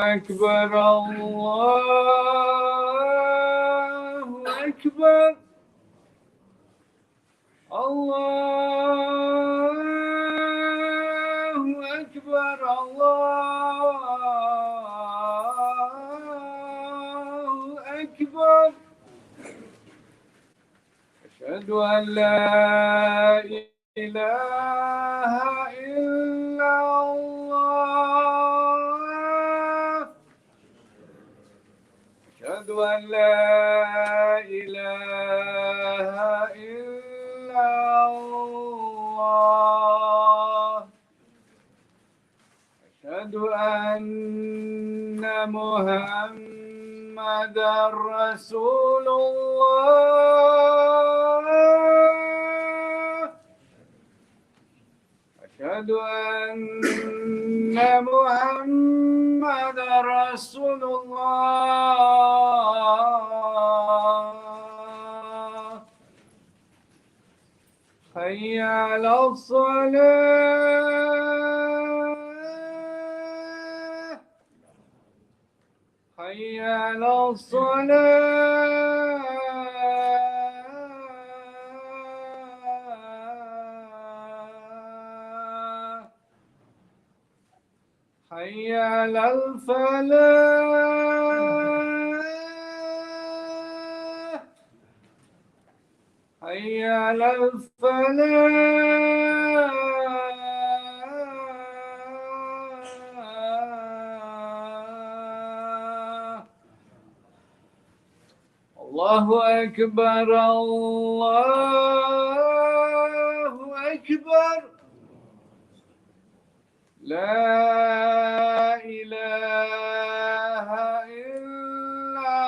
أكبر الله أكبر الله أكبر الله أكبر أشهد أن لا إله إلا الله أشهد أن لا إله إلا الله أشهد أن محمدا رسول الله أشهد أن محمدا رسول الله حي على الصلاة حي على الصلاة حي على الفلاح حي على الفلاح الله أكبر الله أكبر لا إله إلا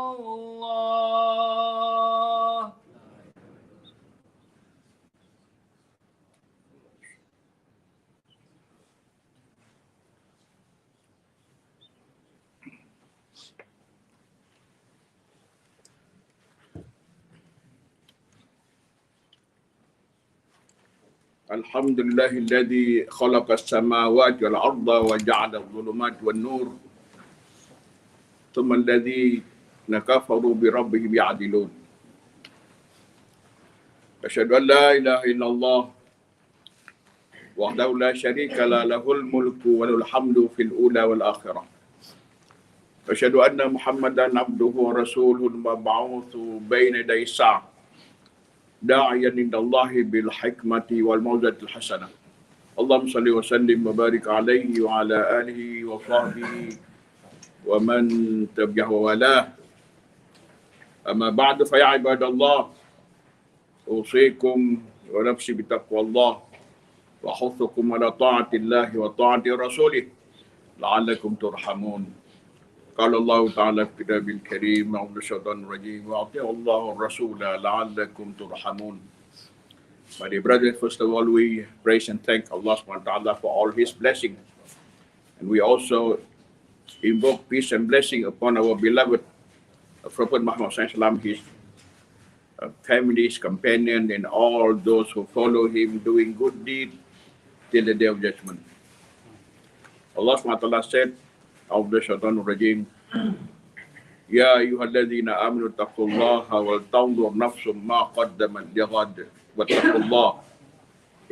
الله الحمد لله الذي خلق السماوات والأرض وجعل الظلمات والنور ثم الذين كفروا بربهم يعدلون أشهد أن لا إله إلا الله وحده لا شريك له له الملك وله الحمد في الأولى والآخرة أشهد أن محمدا عبده ورسوله المبعوث بين يدي الساعة داعيا إلى الله بالحكمة والموعظة الحسنة اللهم صل وسلم وبارك عليه وعلى آله وصحبه ومن تبعه ووالاه أما بعد فيا عباد الله أوصيكم ونفسي بتقوى الله وأحثكم على طاعة الله وطاعة رسوله لعلكم ترحمون قال الله تعالى في كتابه الكريم أعوذ بالله من الشيطان الرجيم وأطيعوا الله والرسول لعلكم ترحمون. My dear brothers, first of all, we praise and thank Allah subhanahu wa ta'ala for all His blessings. And we also invoke peace and blessing upon our beloved Prophet Muhammad sallallahu alaihi wasallam, his families, companions, and all those who follow him doing good deeds till the day of judgment. Allah subhanahu wa ta'ala said, أعوذ بالله من الشيطان الرجيم يا أيها الذين آمنوا اتقوا الله ولتنظر نفس ما قدمت لغد واتقوا الله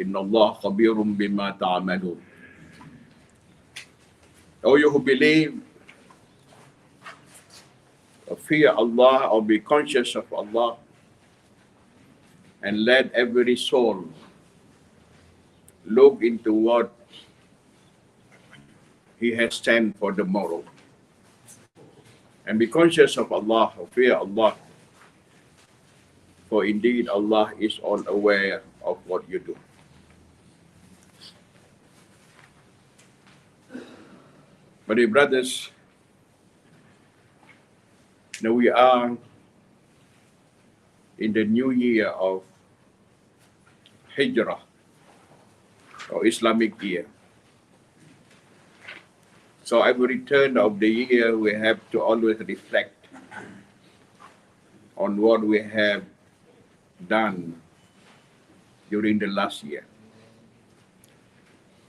إن الله خبير بما تعملون. O you who believe, fear Allah or be conscious of Allah, and let every soul look into what he has stand for the moral. And be conscious of Allah, or fear Allah, for indeed Allah is all aware of what you do. But dear brothers, now we are in the new year of Hijrah, or Islamic year. So every turn of the year, we have to always reflect on what we have done during the last year.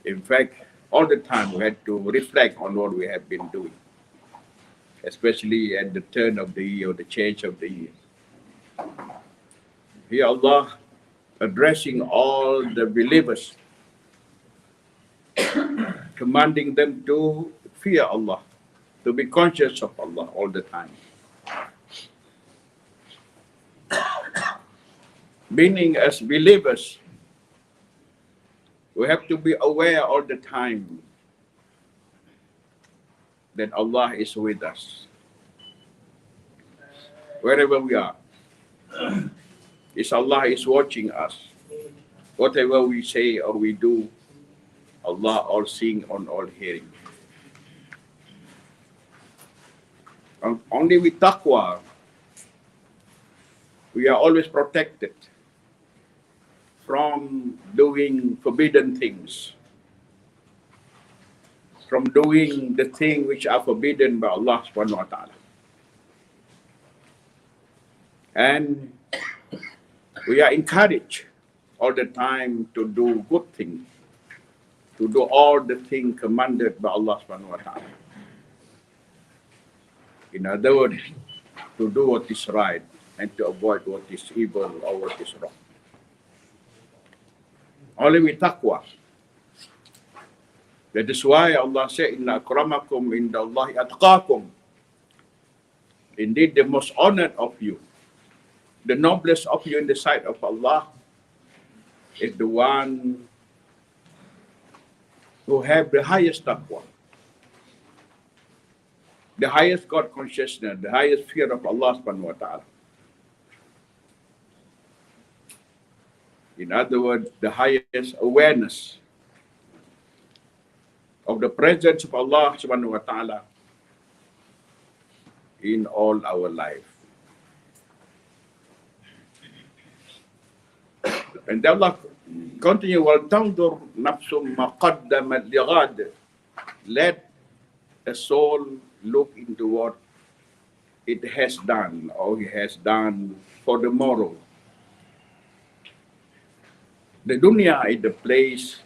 In fact, all the time we had to reflect on what we have been doing, especially at the turn of the year, or the change of the year. Here Allah addressing all the believers, commanding them to fear Allah, to be conscious of Allah all the time. Meaning, as believers, we have to be aware all the time that Allah is with us. Wherever we are, Allah is watching us. Whatever we say or we do, Allah all seeing and all hearing. Only with taqwa, we are always protected from doing forbidden things, from doing the things which are forbidden by Allah subhanahu wa ta'ala. And we are encouraged all the time to do good things, to do all the things commanded by Allah subhanahu wa ta'ala. In other words, to do what is right and to avoid what is evil or what is wrong. Only with taqwa. That is why Allah said, Inna akramakum indallahi atqakum. Indeed, the most honored of you, the noblest of you in the sight of Allah, is the one who have the highest taqwa, the highest God consciousness, the highest fear of Allah subhanahu wa ta'ala. In other words, the highest awareness of the presence of Allah subhanahu wa ta'ala in all our life. And Allah continue, وَلْتَنْظُرْ نَفْسٌ مَا قَدَّمَتْ لِغَادٍ. Let a soul look into what it has done or it has done for the morrow. The dunya is the place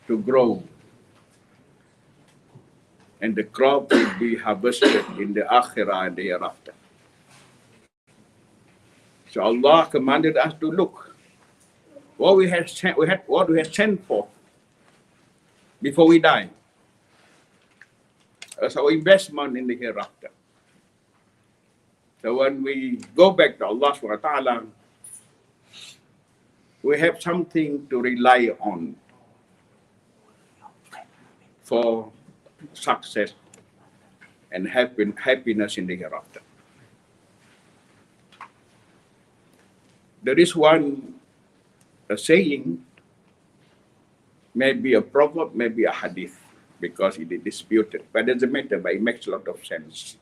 to grow, and the crop will be harvested in the akhirah and the hereafter. So Allah commanded us to look what we have sent for before we die as our investment in the hereafter. So when we go back to Allah subhanahu wa ta'ala, we have something to rely on for success and happiness in the hereafter. There is a saying, maybe a proverb, maybe a hadith, because it is disputed, but it doesn't matter, but it makes a lot of sense.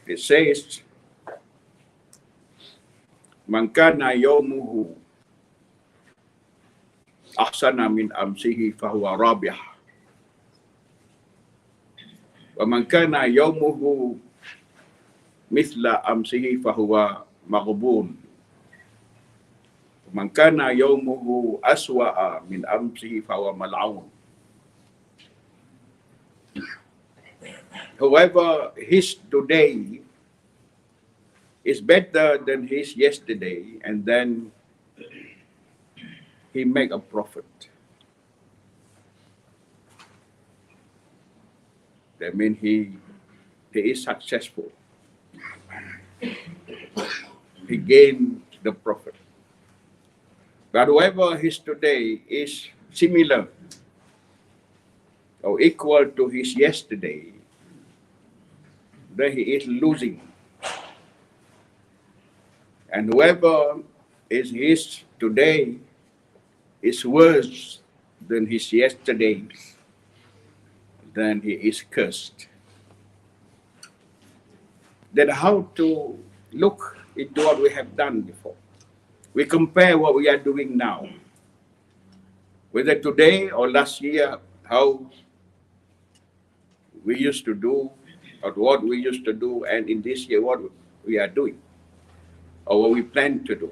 It says, Man kana yawmuhu ahsana min amsihi fahuwa rabih. Wa man kana yawmuhu mithla amsihi fahuwa maghbun. Man kana yawmuhu aswa'a min amsihi fahuwa mal'un. Whoever his today is better than his yesterday, and then he make a profit. That means he is successful. He gained the profit. But whoever his today is similar or equal to his yesterday, then he is losing. And whoever is his today is worse than his yesterday, then he is cursed. Then how to look into what we have done before? We compare what we are doing now, whether today or last year, how we used to do, or what we used to do, and in this year, what we are doing, or what we plan to do.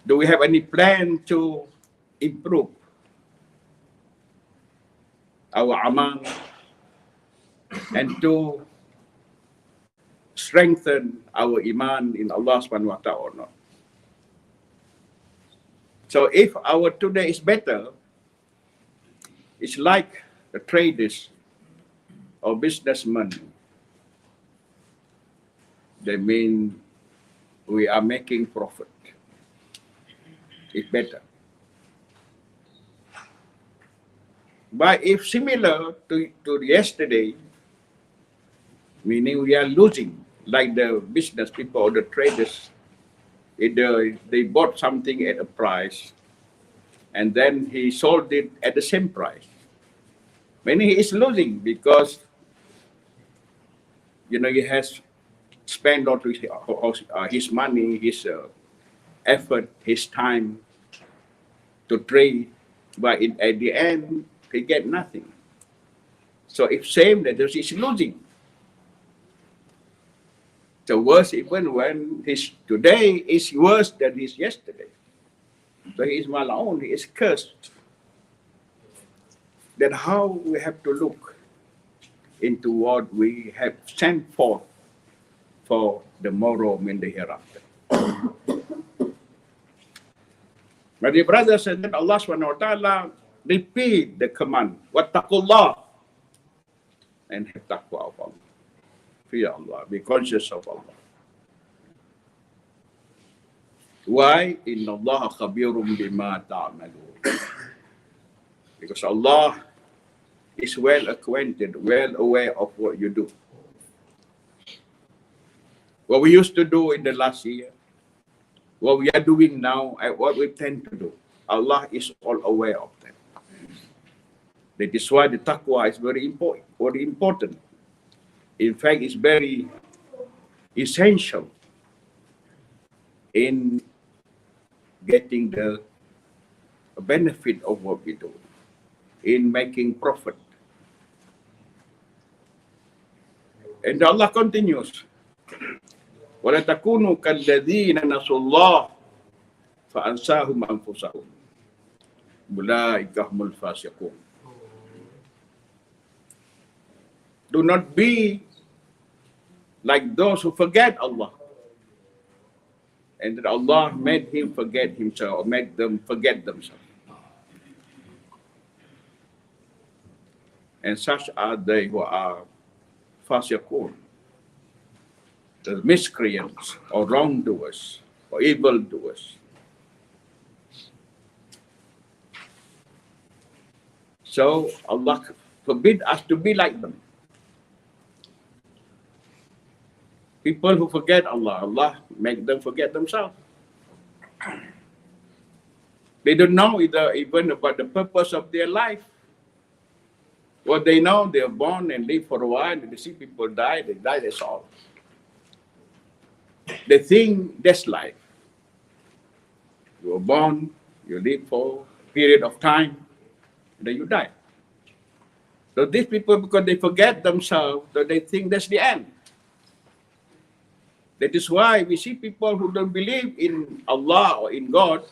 Do we have any plan to improve? our amal, and to strengthen our iman in Allah subhanahu wa ta'ala or not. So if our today is better, it's like the traders or businessmen. They mean we are making profit. It's better. But if similar to yesterday, meaning we are losing, like the business people or the traders, they bought something at a price and then he sold it at the same price. Meaning he is losing because, he has spent all his money, his effort, his time to trade, but at the end, he get nothing. So if same, that he's losing. So worse even when his today is worse than his yesterday. So he is mal'oon, he is cursed. Then how we have to look into what we have sent forth for the morrow in the hereafter. My dear brothers, and then Allah subhanahu wa ta'ala repeat the command, wattaqullah, and have taqwa of Allah. Fear Allah, be conscious of Allah. Why? Inna Allah khabirum bima ta'malun. Because Allah is well acquainted, well aware of what you do. What we used to do in the last year, what we are doing now, and what we tend to do, Allah is all aware of them. That is why the taqwa is very important. In fact, it's very essential in getting the benefit of what we do, in making profit. And Allah continues, وَلَا تَكُونُوا كَالَّذِينَ نَسُوا اللَّهَ فَأَنْسَاهُمْ أَنفُسَهُمْ أُولَٰئِكَ هُمُ الْفَاسِقُونَ. Do not be like those who forget Allah. And that Allah made him forget himself, or made them forget themselves. And such are they who are fasiqun, the miscreants or wrongdoers or evildoers. So Allah forbid us to be like them. People who forget Allah, Allah make them forget themselves. They don't know even about the purpose of their life. What they know, they are born and live for a while, and they see people die, they die, that's all. They think that's life. You were born, you live for a period of time, and then you die. So these people, because they forget themselves, so they think that's the end. That is why we see people who don't believe in Allah or in God,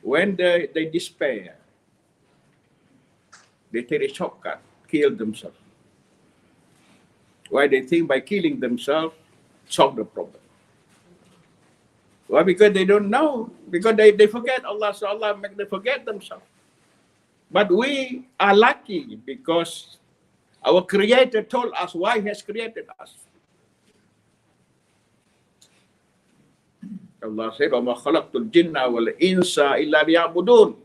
when they despair, they take a shortcut, kill themselves. Why? They think by killing themselves, solve the problem. Why? Because they don't know. Because they forget Allah, so Allah make them forget themselves. But we are lucky because our Creator told us why He has created us. Allah said, وَمَا خَلَقْتُ الْجِنَّ وَالْإِنسَ إِلَّا لِيَعْبُدُونَ.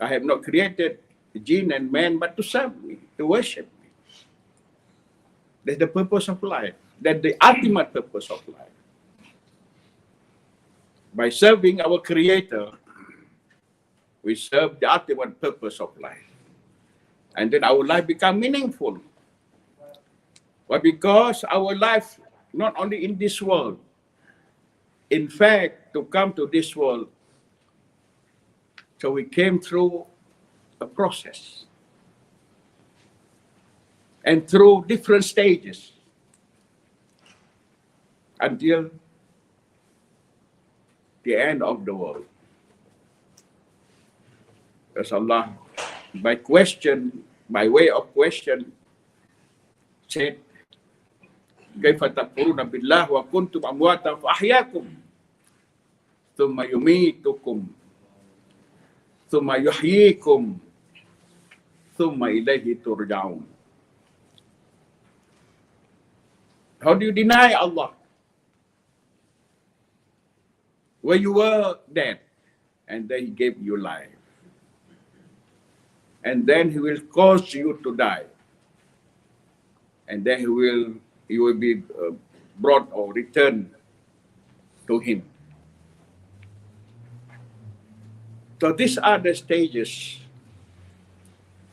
I have not created jinn and man but to serve me, to worship me. That's the purpose of life. That's the ultimate purpose of life. By serving our Creator, we serve the ultimate purpose of life. And then our life become meaningful. But because our life, not only in this world, in fact, to come to this world, so we came through a process and through different stages until the end of the world. As Allah by way of question, said, كيف تكفرون بالله وكنتم أمواتا فأحياكم ثم يميتكم ثم يحييكم ثم إليه ترجعون. How do you deny Allah when you were dead and then He gave you life, and then He will cause you to die, and then you will be brought or returned to Him. So these are the stages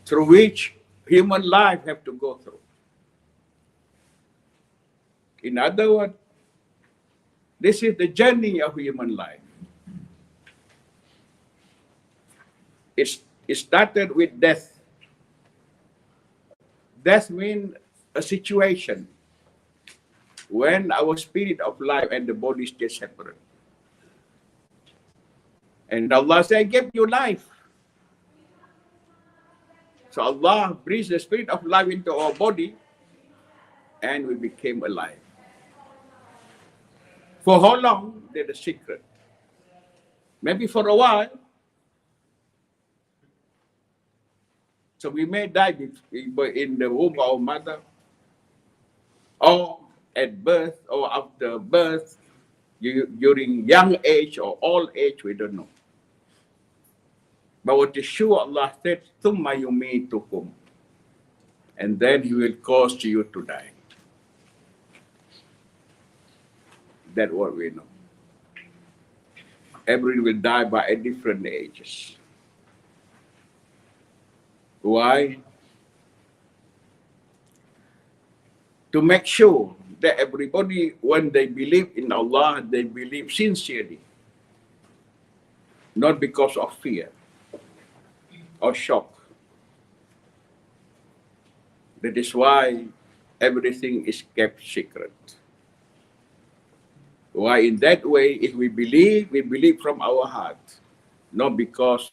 through which human life have to go through. In other words, this is the journey of human life. It started with death. Death means a situation when our spirit of life and the body stay separate. And Allah said, I gave you life. So Allah breathes the spirit of life into our body and we became alive. For how long? That's the secret. Maybe for a while. So we may die in the womb of our mother, or at birth, or after birth, during young age or old age, we don't know. But what is sure, Allah said, ثُمَّ يُمِيتُكُمْ, and then He will cause you to die. That's what we know. Everyone will die by a different ages. Why? To make sure that everybody, when they believe in Allah, they believe sincerely, not because of fear or shock. That is why everything is kept secret. Why? In that way, if we believe from our heart, not because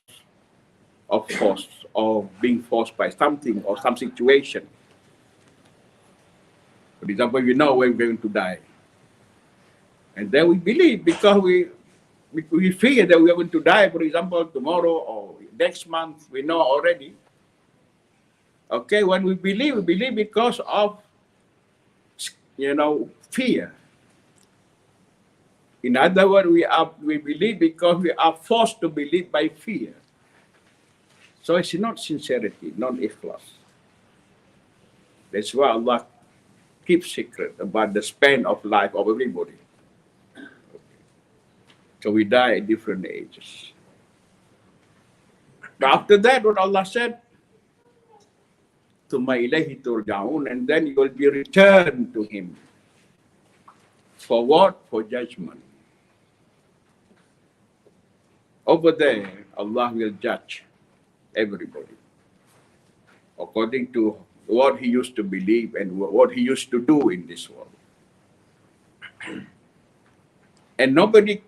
of force or being forced by something or some situation. For example, we know we're going to die. And then we believe because we fear that we are going to die, for example, tomorrow or next month, we know already. Okay, when we believe because of, fear. In other words, we believe because we are forced to believe by fear. So it's not sincerity, not ikhlas. That's why Allah keeps secret about the span of life of everybody. So we die at different ages. But after that, what Allah said, ثُمَّ إِلَيْهِ تُرْجَعُونَ, and then you will be returned to Him. For what? For judgment. Over there, Allah will judge everybody according to what he used to believe and what he used to do in this world. And nobody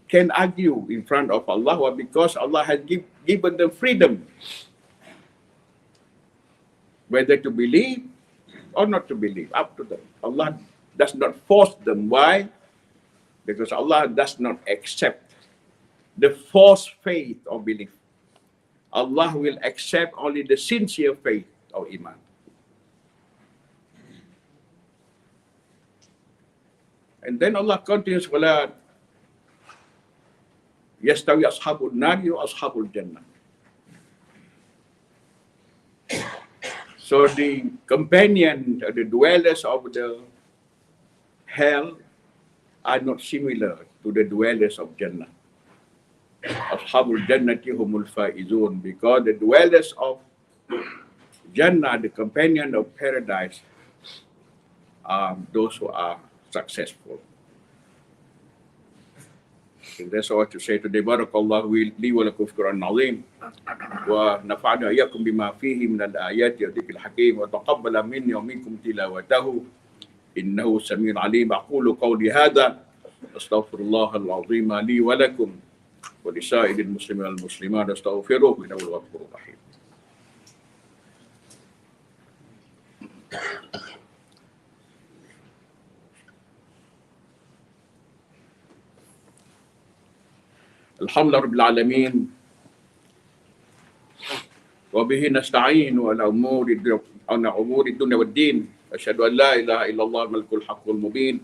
can argue in front of Allah because Allah has given them freedom whether to believe or not to believe, up to them. Allah does not force them. Why? Because Allah does not accept the forced faith or belief. Allah will accept only the sincere faith or iman. And then Allah continues, وَلَا يَسْتَوِي أَصْحَابُ النَّارِ وَأَصْحَابُ الْجَنَّةِ. So the companion, the dwellers of the hell are not similar to the dwellers of Jannah. Ashabul Jannati humul faizun, because the dwellers of Jannah, the companion of paradise, are those who are successful. And that's all to say today. Barakallahu li wa lakum fi Qur'an azim wa nafa'ana iyyakum bima fihi min al-ayati wa dhikril hakim wa taqabbala minni wa minkum tilawatahu innahu samiun alim. Aqulu qawli hadha astaghfirullah al-azim li wa lakum wa lisa'iril muslimin wal muslimat astaghfiruhu innahu huwal ghafurur rahim. الحمد لله رب العالمين وبه نستعين على أمور الدنيا والدين. أشهد أن لا إله إلا الله الملك الحق المبين،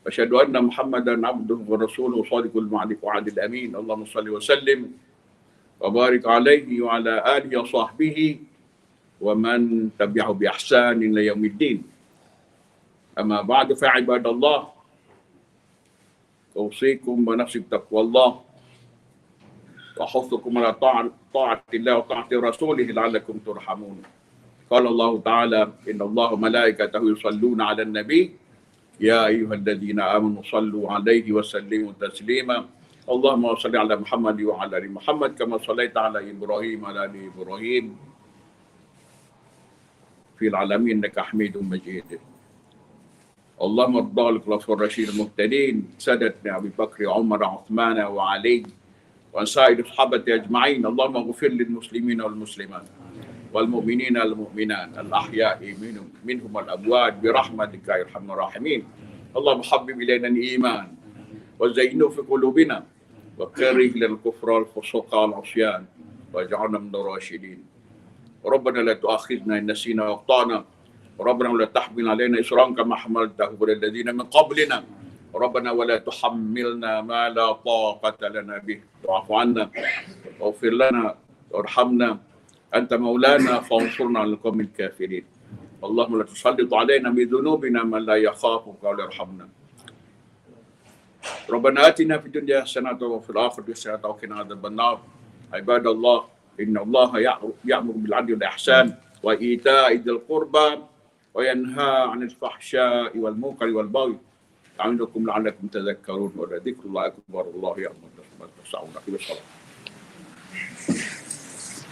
أشهد أن محمدا عبده ورسوله صادق الوعد الأمين. اللهم صل وسلم وبارك عليه وعلى آله وصحبه ومن تبعه بإحسان إلى يوم الدين. أما بعد فعباد الله، أوصيكم ونفسي بتقوى الله وأحثكم على طاعة الله وطاعة رسوله لعلكم ترحمون. قال الله تعالى: إن الله وملائكته يصلون على النبي يا أيها الذين آمنوا صلوا عليه وسلموا تسليما. اللهم صل على محمد وعلى آل محمد كما صليت على إبراهيم وعلى آل إبراهيم في العالمين إنك حميد مجيد. اللهم ارض عن الخلفاء الراشدين المهتدين سادتنا أبي بكر وعمر وعثمان وعلي وعن سائر الصحابة أجمعين. اللهم اغفر للمسلمين والمسلمات والمؤمنين والمؤمنات الأحياء منهم الأموات برحمتك يا أرحم الراحمين. اللهم حبب إلينا الإيمان وزينه في قلوبنا وكره لنا الكفر والفسوق والعصيان واجعلنا من الراشدين. ربنا لا تؤاخذنا إن نسينا وأخطأنا، ربنا ولا تحمل علينا إصرا كما حملته على الذين من قبلنا، ربنا ولا تحملنا ما لا طاقة لنا به، واعف عنا واغفر لنا وارحمنا، أنت مولانا فانصرنا على القوم الكافرين. اللهم لا تسلط علينا بذنوبنا من لا يخافك ولا يرحمنا. ربنا آتنا في الدنيا حسنة وفي الآخرة حسنة وقنا عذاب النار. عباد الله، إن الله يأمر بالعدل والإحسان وإيتاء ذي القربى وينهى عن الفحشاء والمنكر والبغي يعظكم لعلكم تذكرون. ولذكر الله أكبر. الله يأمر بالصلاة والسلام على رسول الله.